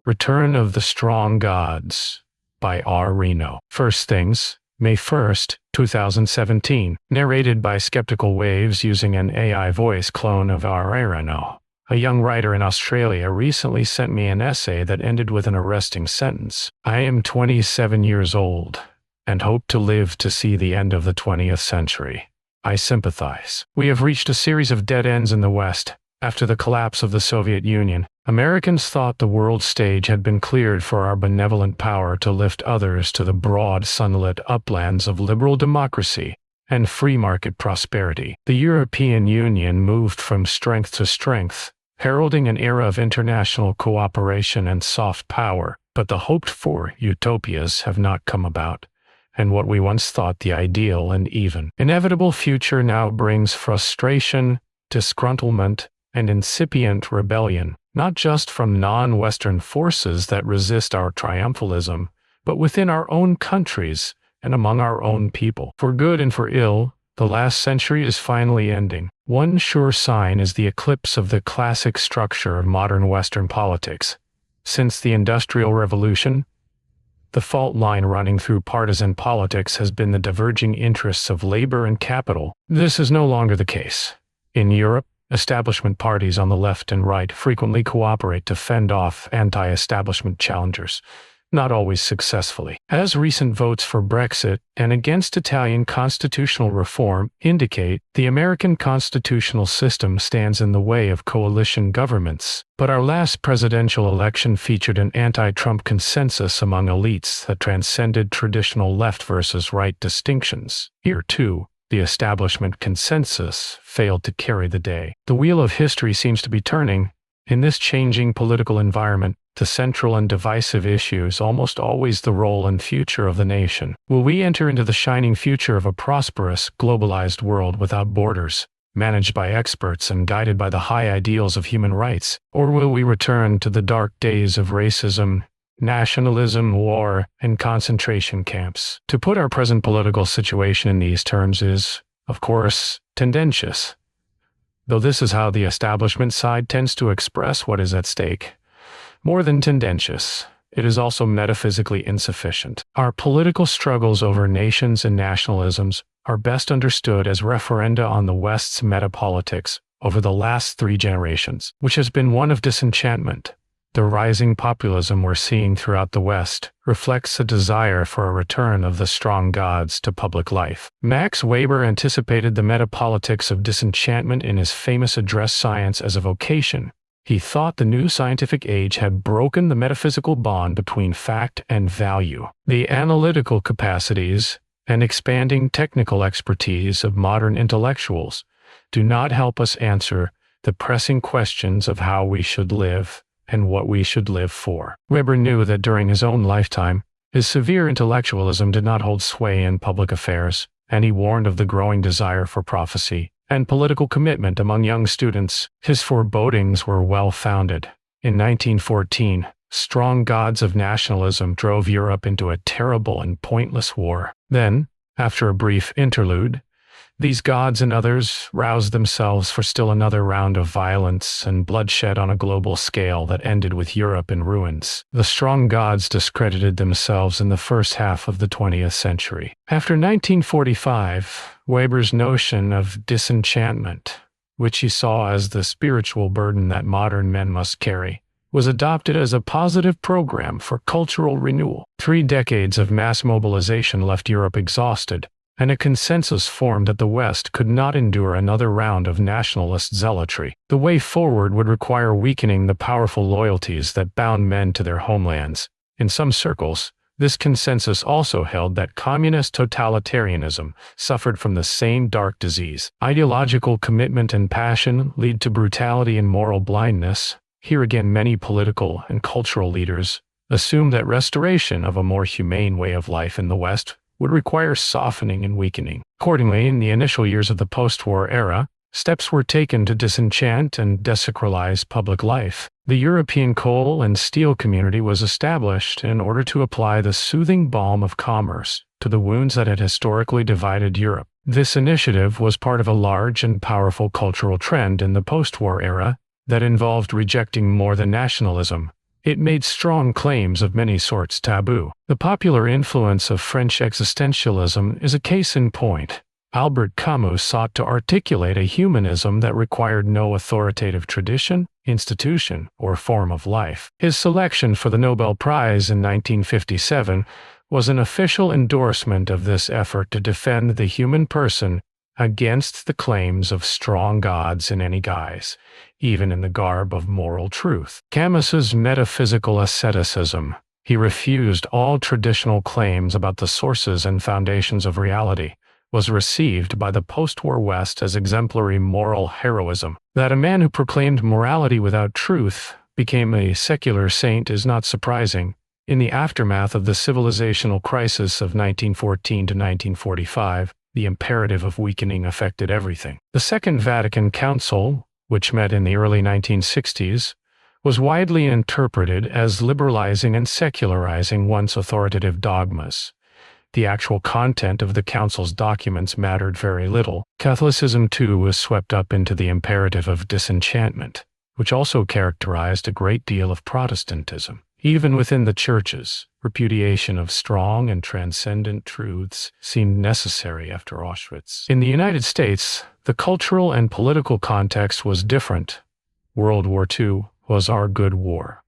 Return of the Strong Gods by Reno. First Things, May 1st, 2017. Narrated by Skeptical Waves using an AI voice clone of Reno. A young writer in Australia recently sent me an essay that ended with an arresting sentence. I am 27 years old and hope to live to see the end of the 20th century. I sympathize. We have reached a series of dead ends in the West. After the collapse of the Soviet Union, Americans thought the world stage had been cleared for our benevolent power to lift others to the broad sunlit uplands of liberal democracy and free market prosperity. The European Union moved from strength to strength, heralding an era of international cooperation and soft power, but the hoped-for utopias have not come about, and what we once thought the ideal and even inevitable future now brings frustration, disgruntlement, and incipient rebellion, not just from non-Western forces that resist our triumphalism, but within our own countries and among our own people. For good and for ill, the last century is finally ending. One sure sign is the eclipse of the classic structure of modern Western politics. Since the Industrial Revolution, the fault line running through partisan politics has been the diverging interests of labor and capital. This is no longer the case. In Europe, establishment parties on the left and right frequently cooperate to fend off anti-establishment challengers, not always successfully. As recent votes for Brexit and against Italian constitutional reform indicate, the American constitutional system stands in the way of coalition governments. But our last presidential election featured an anti-Trump consensus among elites that transcended traditional left versus right distinctions. Here, too, the establishment consensus failed to carry the day. The wheel of history seems to be turning. In this changing political environment, the central and divisive issue is almost always the role and future of the nation. Will we enter into the shining future of a prosperous, globalized world without borders, managed by experts and guided by the high ideals of human rights? Or will we return to the dark days of racism, nationalism, war, and concentration camps? To put our present political situation in these terms is, of course, tendentious. Though this is how the establishment side tends to express what is at stake. More than tendentious, it is also metaphysically insufficient. Our political struggles over nations and nationalisms are best understood as referenda on the West's metapolitics over the last 3 generations, which has been one of disenchantment. The rising populism we're seeing throughout the West reflects a desire for a return of the strong gods to public life. Max Weber anticipated the metapolitics of disenchantment in his famous address Science as a Vocation. He thought the new scientific age had broken the metaphysical bond between fact and value. The analytical capacities and expanding technical expertise of modern intellectuals do not help us answer the pressing questions of how we should live and what we should live for. Weber knew that during his own lifetime, his severe intellectualism did not hold sway in public affairs, and he warned of the growing desire for prophecy and political commitment among young students. His forebodings were well-founded. In 1914, strong gods of nationalism drove Europe into a terrible and pointless war. Then, after a brief interlude, these gods and others roused themselves for still another round of violence and bloodshed on a global scale that ended with Europe in ruins. The strong gods discredited themselves in the first half of the 20th century. After 1945, Weber's notion of disenchantment, which he saw as the spiritual burden that modern men must carry, was adopted as a positive program for cultural renewal. 3 decades of mass mobilization left Europe exhausted, and a consensus formed that the West could not endure another round of nationalist zealotry. The way forward would require weakening the powerful loyalties that bound men to their homelands. In some circles, this consensus also held that communist totalitarianism suffered from the same dark disease. Ideological commitment and passion lead to brutality and moral blindness. Here again, many political and cultural leaders assume that restoration of a more humane way of life in the West would require softening and weakening. Accordingly, in the initial years of the post-war era, steps were taken to disenchant and desacralize public life. The European coal and steel community was established in order to apply the soothing balm of commerce to the wounds that had historically divided Europe. This initiative was part of a large and powerful cultural trend in the post-war era that involved rejecting more than nationalism, It made strong claims of many sorts taboo. The popular influence of French existentialism is a case in point. Albert Camus sought to articulate a humanism that required no authoritative tradition, institution, or form of life. His selection for the Nobel Prize in 1957 was an official endorsement of this effort to defend the human person against the claims of strong gods in any guise, even in the garb of moral truth. Camus's metaphysical asceticism. He refused all traditional claims about the sources and foundations of reality, was received by the post-war West as exemplary moral heroism. That a man who proclaimed morality without truth became a secular saint is not surprising. In the aftermath of the civilizational crisis of 1914 to 1945, the imperative of weakening affected everything. The Second Vatican Council, which met in the early 1960s, was widely interpreted as liberalizing and secularizing once authoritative dogmas. The actual content of the Council's documents mattered very little. Catholicism, too, was swept up into the imperative of disenchantment, which also characterized a great deal of Protestantism. Even within the churches, repudiation of strong and transcendent truths seemed necessary after Auschwitz. In the United States, the cultural and political context was different. World War II was our good war,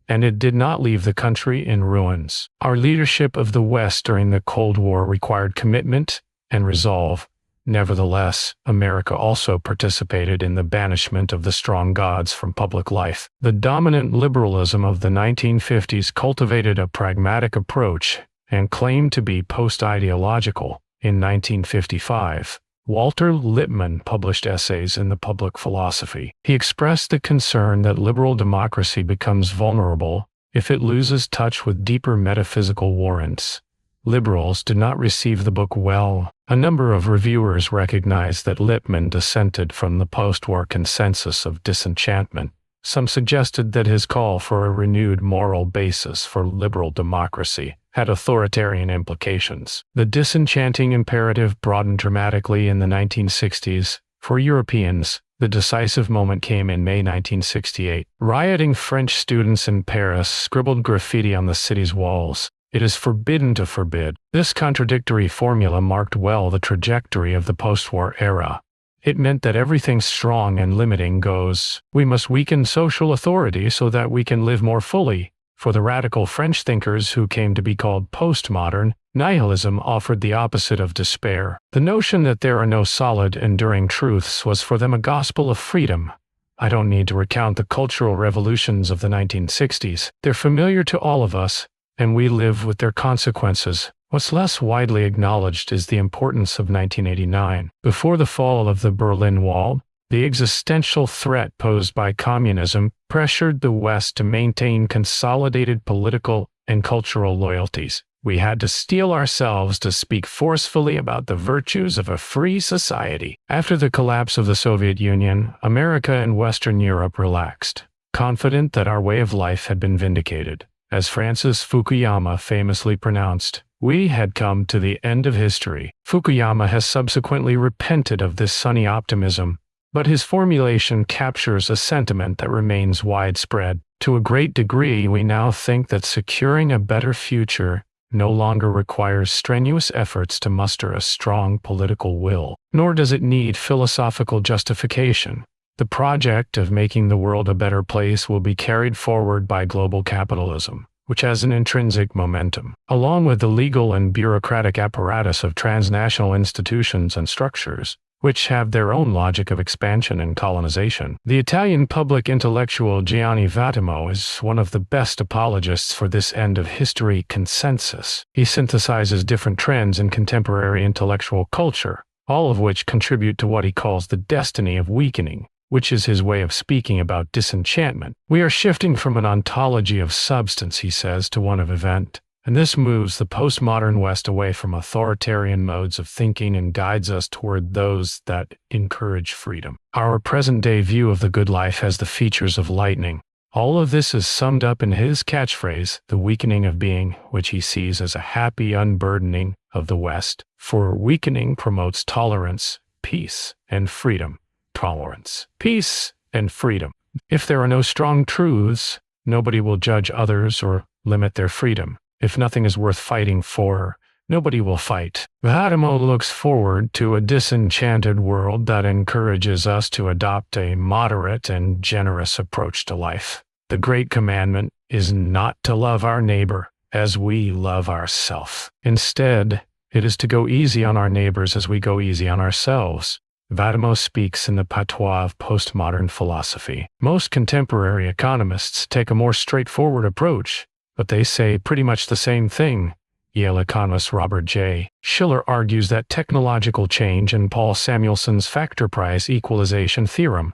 and it did not leave the country in ruins. Our leadership of the West during the Cold War required commitment and resolve. Nevertheless, America also participated in the banishment of the strong gods from public life. The dominant liberalism of the 1950s cultivated a pragmatic approach and claimed to be post-ideological. In 1955, Walter Lippmann published essays in the public philosophy. He expressed the concern that liberal democracy becomes vulnerable if it loses touch with deeper metaphysical warrants. Liberals did not receive the book well. A number of reviewers recognized that Lippmann dissented from the post-war consensus of disenchantment. Some suggested that his call for a renewed moral basis for liberal democracy had authoritarian implications. The disenchanting imperative broadened dramatically in the 1960s. For Europeans, the decisive moment came in May 1968. Rioting French students in Paris scribbled graffiti on the city's walls. It is forbidden to forbid. This contradictory formula marked well the trajectory of the post-war era. It meant that everything strong and limiting goes. We must weaken social authority so that we can live more fully. For the radical French thinkers who came to be called postmodern, nihilism offered the opposite of despair. The notion that there are no solid, enduring truths was for them a gospel of freedom. I don't need to recount the cultural revolutions of the 1960s. They're familiar to all of us, and we live with their consequences. What's less widely acknowledged is the importance of 1989. Before the fall of the Berlin Wall, the existential threat posed by communism pressured the West to maintain consolidated political and cultural loyalties. We had to steel ourselves to speak forcefully about the virtues of a free society. After the collapse of the Soviet Union, America and Western Europe relaxed, confident that our way of life had been vindicated. As Francis Fukuyama famously pronounced, we had come to the end of history. Fukuyama has subsequently repented of this sunny optimism, but his formulation captures a sentiment that remains widespread. To a great degree, we now think that securing a better future no longer requires strenuous efforts to muster a strong political will, nor does it need philosophical justification. The project of making the world a better place will be carried forward by global capitalism, which has an intrinsic momentum, along with the legal and bureaucratic apparatus of transnational institutions and structures, which have their own logic of expansion and colonization. The Italian public intellectual Gianni Vattimo is one of the best apologists for this end-of-history consensus. He synthesizes different trends in contemporary intellectual culture, all of which contribute to what he calls the destiny of weakening, which is his way of speaking about disenchantment. We are shifting from an ontology of substance, he says, to one of event, and this moves the postmodern West away from authoritarian modes of thinking and guides us toward those that encourage freedom. Our present-day view of the good life has the features of lightning. All of this is summed up in his catchphrase, the weakening of being, which he sees as a happy unburdening of the West. For weakening promotes tolerance, peace, and freedom. Tolerance, peace, and freedom. If there are no strong truths, nobody will judge others or limit their freedom. If nothing is worth fighting for, nobody will fight. Vattimo looks forward to a disenchanted world that encourages us to adopt a moderate and generous approach to life. The great commandment is not to love our neighbor as we love ourselves. Instead, it is to go easy on our neighbors as we go easy on ourselves. Vattimo speaks in the patois of postmodern philosophy. Most contemporary economists take a more straightforward approach, but they say pretty much the same thing. Yale economist Robert J. Schiller argues that technological change and Paul Samuelson's factor price equalization theorem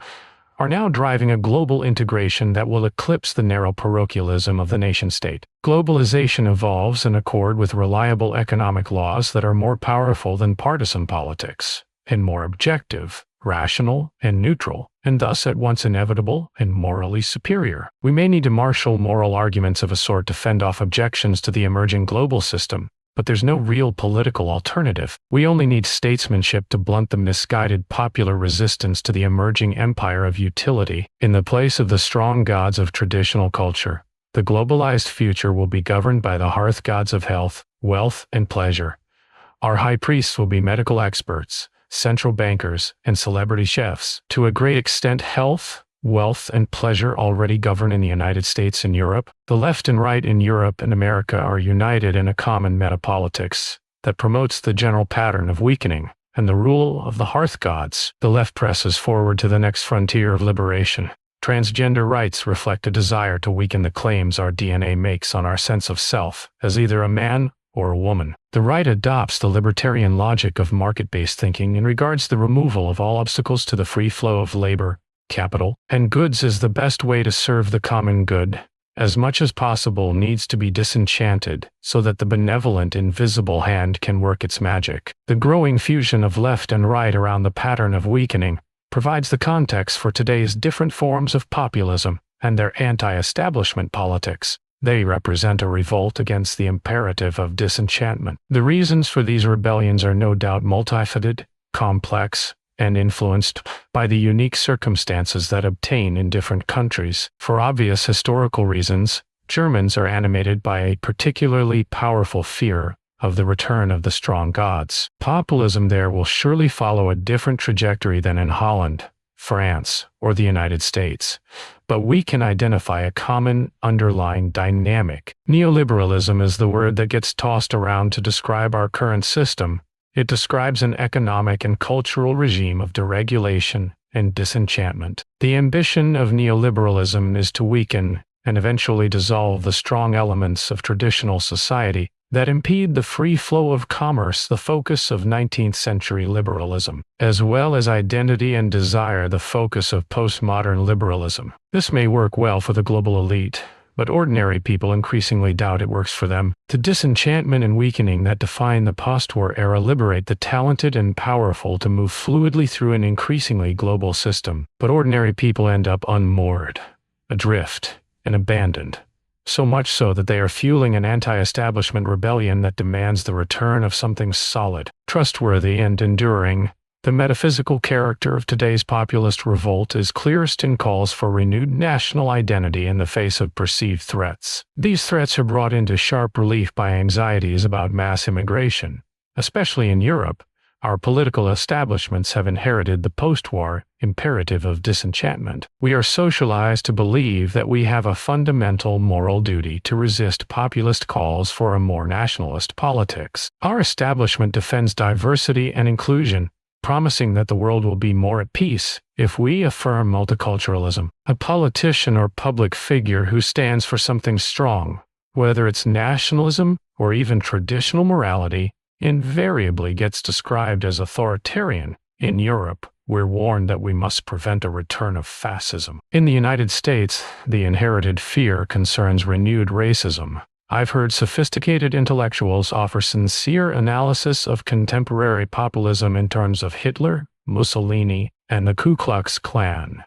are now driving a global integration that will eclipse the narrow parochialism of the nation-state. Globalization evolves in accord with reliable economic laws that are more powerful than partisan politics, and more objective, rational, and neutral, and thus at once inevitable and morally superior. We may need to marshal moral arguments of a sort to fend off objections to the emerging global system, but there's no real political alternative. We only need statesmanship to blunt the misguided popular resistance to the emerging empire of utility. In the place of the strong gods of traditional culture, the globalized future will be governed by the hearth gods of health, wealth, and pleasure. Our high priests will be medical experts, central bankers, and celebrity chefs. To a great extent, health, wealth, and pleasure already govern in the United States and Europe. The left and right in Europe and America are united in a common metapolitics that promotes the general pattern of weakening and the rule of the hearth gods. The left presses forward to the next frontier of liberation. Transgender rights reflect a desire to weaken the claims our DNA makes on our sense of self as either a man or a woman. The right adopts the libertarian logic of market-based thinking and regards the removal of all obstacles to the free flow of labor, capital, and goods as the best way to serve the common good. As much as possible needs to be disenchanted so that the benevolent invisible hand can work its magic. The growing fusion of left and right around the pattern of weakening provides the context for today's different forms of populism and their anti-establishment politics. They represent a revolt against the imperative of disenchantment. The reasons for these rebellions are no doubt multifaceted, complex, and influenced by the unique circumstances that obtain in different countries. For obvious historical reasons, Germans are animated by a particularly powerful fear of the return of the strong gods. Populism there will surely follow a different trajectory than in Holland, France, or the United States, but we can identify a common underlying dynamic. Neoliberalism is the word that gets tossed around to describe our current system. It describes an economic and cultural regime of deregulation and disenchantment. The ambition of neoliberalism is to weaken and eventually dissolve the strong elements of traditional society that impede the free flow of commerce, the focus of 19th century liberalism, as well as identity and desire, the focus of postmodern liberalism. This may work well for the global elite, but ordinary people increasingly doubt it works for them. The disenchantment and weakening that define the post-war era liberate the talented and powerful to move fluidly through an increasingly global system, but ordinary people end up unmoored, adrift, and abandoned. So much so that they are fueling an anti-establishment rebellion that demands the return of something solid, trustworthy, and enduring. The metaphysical character of today's populist revolt is clearest in calls for renewed national identity in the face of perceived threats. These threats are brought into sharp relief by anxieties about mass immigration. Especially in Europe, our political establishments have inherited the post-war imperative of disenchantment. We are socialized to believe that we have a fundamental moral duty to resist populist calls for a more nationalist politics. Our establishment defends diversity and inclusion, promising that the world will be more at peace if we affirm multiculturalism. A politician or public figure who stands for something strong, whether it's nationalism or even traditional morality, invariably gets described as authoritarian. In Europe, we're warned that we must prevent a return of fascism. In the United States, the inherited fear concerns renewed racism. I've heard sophisticated intellectuals offer sincere analysis of contemporary populism in terms of Hitler, Mussolini, and the Ku Klux Klan.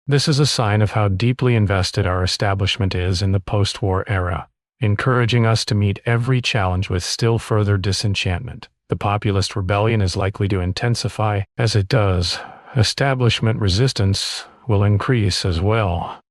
This is a sign of how deeply invested our establishment is in the post-war era, encouraging us to meet every challenge with still further disenchantment. The populist rebellion is likely to intensify. As it does, establishment resistance will increase as well.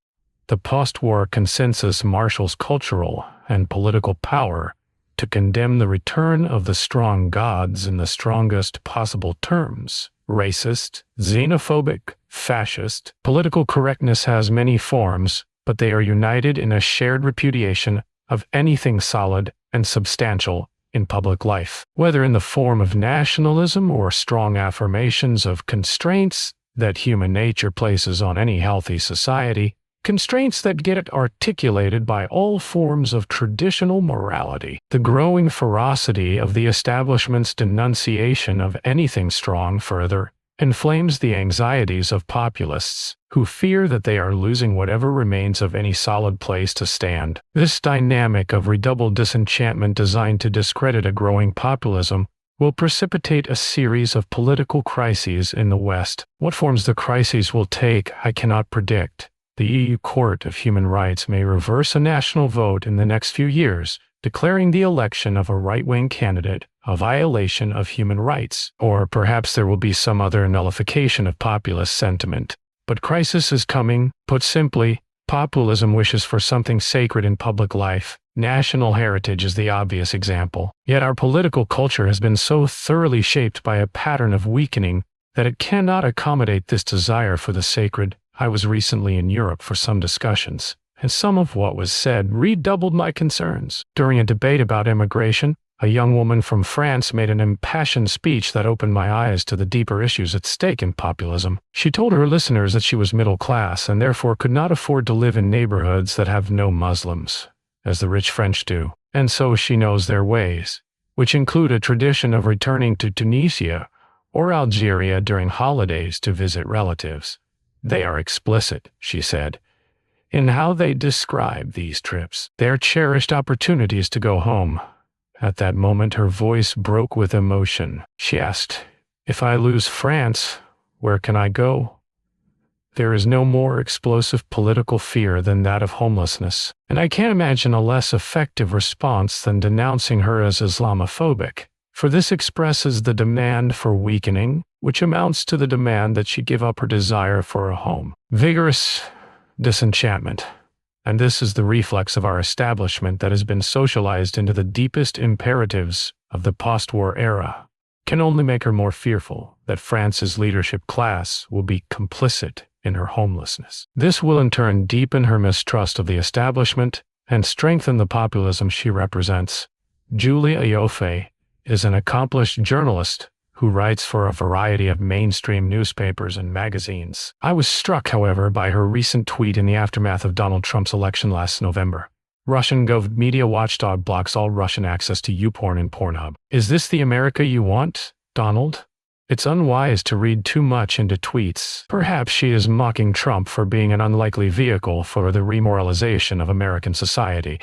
The post-war consensus marshals cultural and political power to condemn the return of the strong gods in the strongest possible terms. Racist, xenophobic, fascist. Political correctness has many forms, but they are united in a shared repudiation of anything solid and substantial in public life, whether in the form of nationalism or strong affirmations of constraints that human nature places on any healthy society, constraints that get articulated by all forms of traditional morality. The growing ferocity of the establishment's denunciation of anything strong further inflames the anxieties of populists, who fear that they are losing whatever remains of any solid place to stand. This dynamic of redoubled disenchantment designed to discredit a growing populism will precipitate a series of political crises in the West. What forms the crises will take, I cannot predict. The EU Court of Human Rights may reverse a national vote in the next few years, declaring the election of a right-wing candidate a violation of human rights, or perhaps there will be some other nullification of populist sentiment. But crisis is coming. Put simply, populism wishes for something sacred in public life. National heritage is the obvious example. Yet our political culture has been so thoroughly shaped by a pattern of weakening that it cannot accommodate this desire for the sacred. I was recently in Europe for some discussions, and some of what was said redoubled my concerns. During a debate about immigration, a young woman from France made an impassioned speech that opened my eyes to the deeper issues at stake in populism. She told her listeners that she was middle class and therefore could not afford to live in neighborhoods that have no Muslims, as the rich French do, and so she knows their ways, which include a tradition of returning to Tunisia or Algeria during holidays to visit relatives. They are explicit, she said, in how they describe these trips, their cherished opportunities to go home. At that moment her voice broke with emotion. She asked, "If I lose France, where can I go?" There is no more explosive political fear than that of homelessness, and I can't imagine a less effective response than denouncing her as Islamophobic, for this expresses the demand for weakening, which amounts to the demand that she give up her desire for a home. Vigorous disenchantment. And this is the reflex of our establishment that has been socialized into the deepest imperatives of the post-war era, can only make her more fearful that France's leadership class will be complicit in her homelessness. This will in turn deepen her mistrust of the establishment and strengthen the populism she represents. Julia Ioffe is an accomplished journalist who writes for a variety of mainstream newspapers and magazines. I was struck, however, by her recent tweet in the aftermath of Donald Trump's election last November. Russian Gov media watchdog blocks all Russian access to YouPorn and Pornhub. Is this the America you want, Donald? It's unwise to read too much into tweets. Perhaps she is mocking Trump for being an unlikely vehicle for the remoralization of American society.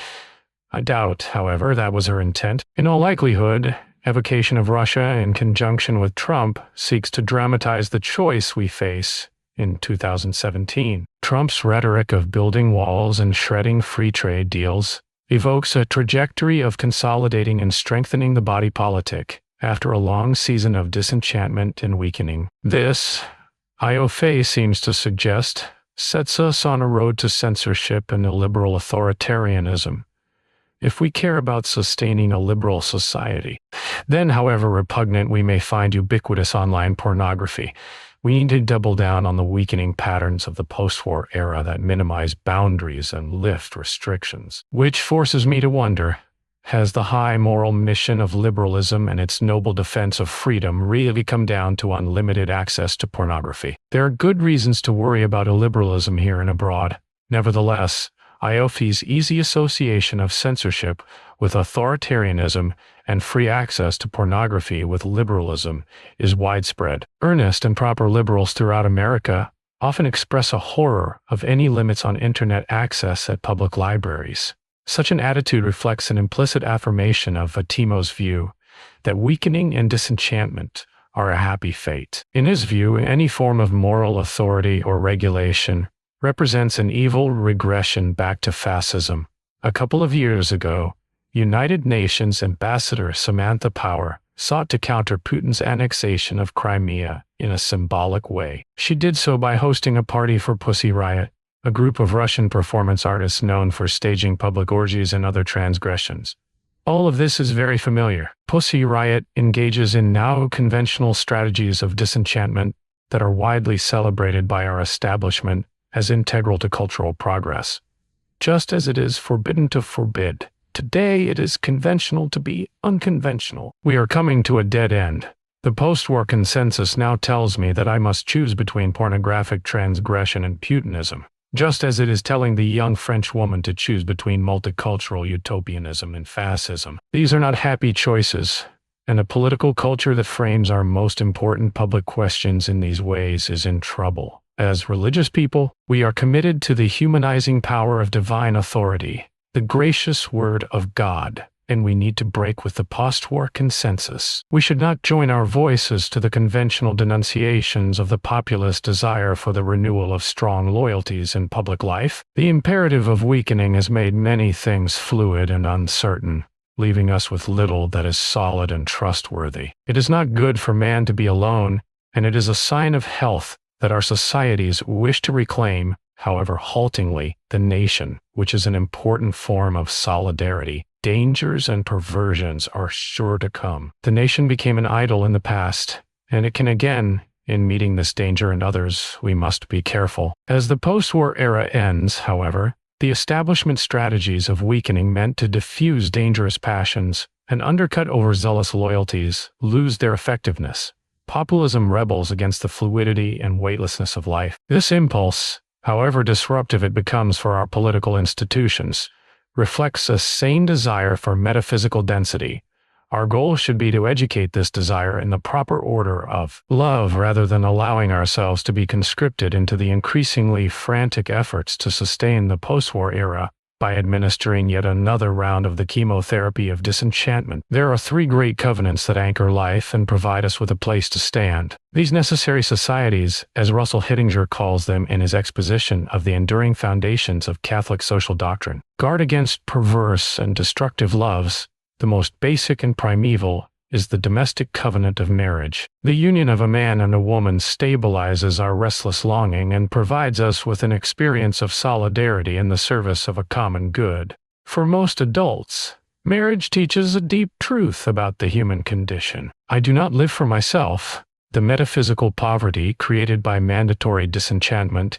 I doubt, however, that was her intent. In all likelihood, evocation of Russia in conjunction with Trump seeks to dramatize the choice we face in 2017. Trump's rhetoric of building walls and shredding free trade deals evokes a trajectory of consolidating and strengthening the body politic after a long season of disenchantment and weakening. This, Ioffe seems to suggest, sets us on a road to censorship and illiberal authoritarianism. If we care about sustaining a liberal society, then, however repugnant we may find ubiquitous online pornography, we need to double down on the weakening patterns of the post-war era that minimize boundaries and lift restrictions. Which forces me to wonder, has the high moral mission of liberalism and its noble defense of freedom really come down to unlimited access to pornography? There are good reasons to worry about illiberalism here and abroad. Nevertheless, Ioffe's easy association of censorship with authoritarianism and free access to pornography with liberalism is widespread. Earnest and proper liberals throughout America often express a horror of any limits on internet access at public libraries. Such an attitude reflects an implicit affirmation of Fatimo's view that weakening and disenchantment are a happy fate. In his view, any form of moral authority or regulation represents an evil regression back to fascism. A couple of years ago, United Nations Ambassador Samantha Power sought to counter Putin's annexation of Crimea in a symbolic way. She did so by hosting a party for Pussy Riot, a group of Russian performance artists known for staging public orgies and other transgressions. All of this is very familiar. Pussy Riot engages in now conventional strategies of disenchantment that are widely celebrated by our establishment as integral to cultural progress. Just as it is forbidden to forbid, today it is conventional to be unconventional. We are coming to a dead end. The post-war consensus now tells me that I must choose between pornographic transgression and Putinism, just as it is telling the young French woman to choose between multicultural utopianism and fascism. These are not happy choices, and a political culture that frames our most important public questions in these ways is in trouble. As religious people, we are committed to the humanizing power of divine authority, the gracious word of God, and we need to break with the post-war consensus. We should not join our voices to the conventional denunciations of the populist desire for the renewal of strong loyalties in public life. The imperative of weakening has made many things fluid and uncertain, leaving us with little that is solid and trustworthy. It is not good for man to be alone, and it is a sign of health that our societies wish to reclaim, however haltingly, the nation, which is an important form of solidarity. Dangers and perversions are sure to come. The nation became an idol in the past, and it can again. In meeting this danger and others, we must be careful. As the post-war era ends, however, the establishment strategies of weakening meant to diffuse dangerous passions and undercut overzealous loyalties lose their effectiveness. Populism rebels against the fluidity and weightlessness of life. This impulse, however disruptive it becomes for our political institutions, reflects a sane desire for metaphysical density. Our goal should be to educate this desire in the proper order of love rather than allowing ourselves to be conscripted into the increasingly frantic efforts to sustain the post-war era by administering yet another round of the chemotherapy of disenchantment. There are three great covenants that anchor life and provide us with a place to stand. These necessary societies, as Russell Hittinger calls them in his exposition of the enduring foundations of Catholic social doctrine, guard against perverse and destructive loves. The most basic and primeval is the domestic covenant of marriage. The union of a man and a woman stabilizes our restless longing and provides us with an experience of solidarity in the service of a common good. For most adults, marriage teaches a deep truth about the human condition. I do not live for myself. The metaphysical poverty created by mandatory disenchantment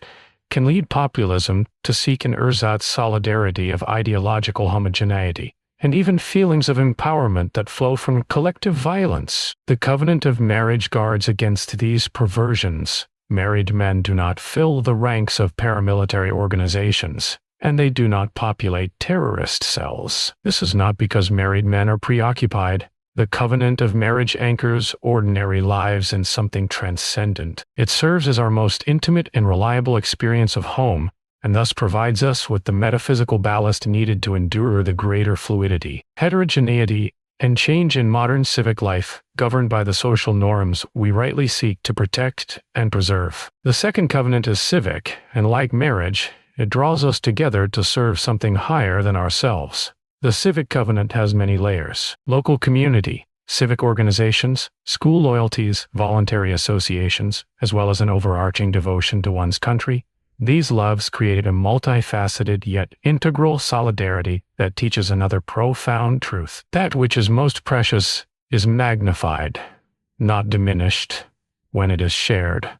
can lead populism to seek an ersatz solidarity of ideological homogeneity, and even feelings of empowerment that flow from collective violence. The covenant of marriage guards against these perversions. Married men do not fill the ranks of paramilitary organizations, and they do not populate terrorist cells. This is not because married men are preoccupied. The covenant of marriage anchors ordinary lives in something transcendent. It serves as our most intimate and reliable experience of home, and thus provides us with the metaphysical ballast needed to endure the greater fluidity, heterogeneity, and change in modern civic life, governed by the social norms we rightly seek to protect and preserve. The second covenant is civic, and like marriage, it draws us together to serve something higher than ourselves. The civic covenant has many layers: local community, civic organizations, school loyalties, voluntary associations, as well as an overarching devotion to one's country. These loves create a multifaceted yet integral solidarity that teaches another profound truth. That which is most precious is magnified, not diminished, when it is shared.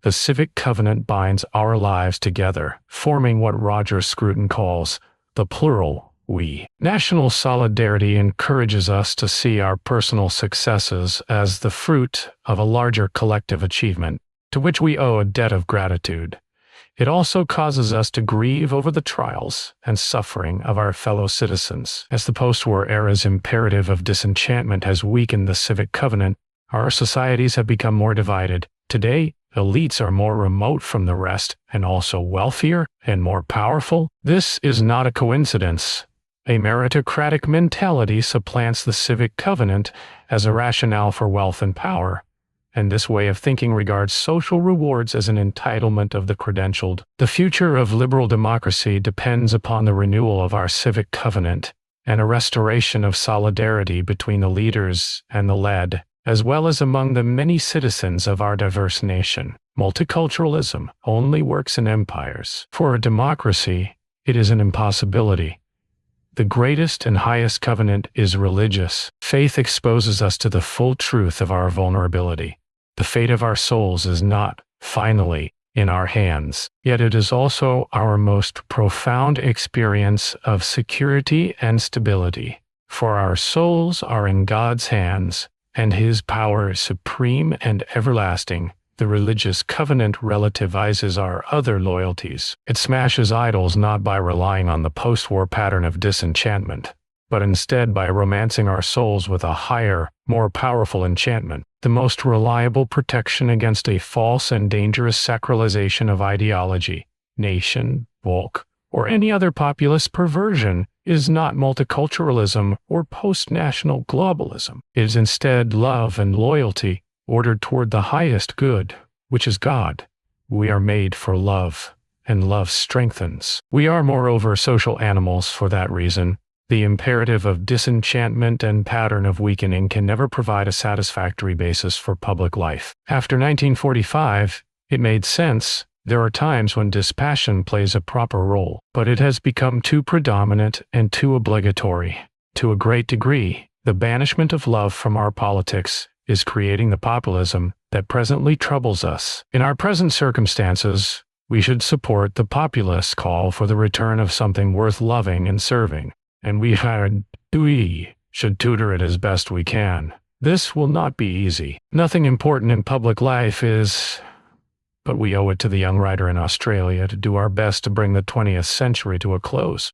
The civic covenant binds our lives together, forming what Roger Scruton calls the plural we. National solidarity encourages us to see our personal successes as the fruit of a larger collective achievement, to which we owe a debt of gratitude. It also causes us to grieve over the trials and suffering of our fellow citizens. As the post-war era's imperative of disenchantment has weakened the civic covenant, our societies have become more divided. Today, elites are more remote from the rest and also wealthier and more powerful. This is not a coincidence. A meritocratic mentality supplants the civic covenant as a rationale for wealth and power, and this way of thinking regards social rewards as an entitlement of the credentialed. The future of liberal democracy depends upon the renewal of our civic covenant and a restoration of solidarity between the leaders and the led. as well as among the many citizens of our diverse nation. Multiculturalism only works in empires. For a democracy, it is an impossibility. The greatest and highest covenant is religious. Faith exposes us to the full truth of our vulnerability. The fate of our souls is not, finally, in our hands, yet it is also our most profound experience of security and stability. For our souls are in God's hands, and His power is supreme and everlasting. The religious covenant relativizes our other loyalties. It smashes idols not by relying on the post-war pattern of disenchantment, but instead by romancing our souls with a higher, more powerful enchantment. The most reliable protection against a false and dangerous sacralization of ideology, nation, folk, or any other populist perversion is not multiculturalism or post-national globalism. It is instead love and loyalty ordered toward the highest good, which is God. We are made for love, and love strengthens. We are moreover social animals for that reason. The imperative of disenchantment and pattern of weakening can never provide a satisfactory basis for public life. After 1945, it made sense. There are times when dispassion plays a proper role, but it has become too predominant and too obligatory. To a great degree, the banishment of love from our politics is creating the populism that presently troubles us. In our present circumstances, we should support the populist call for the return of something worth loving and serving, and we should tutor it as best we can. This will not be easy. Nothing important in public life is, but we owe it to the young writer in Australia to do our best to bring the 20th century to a close.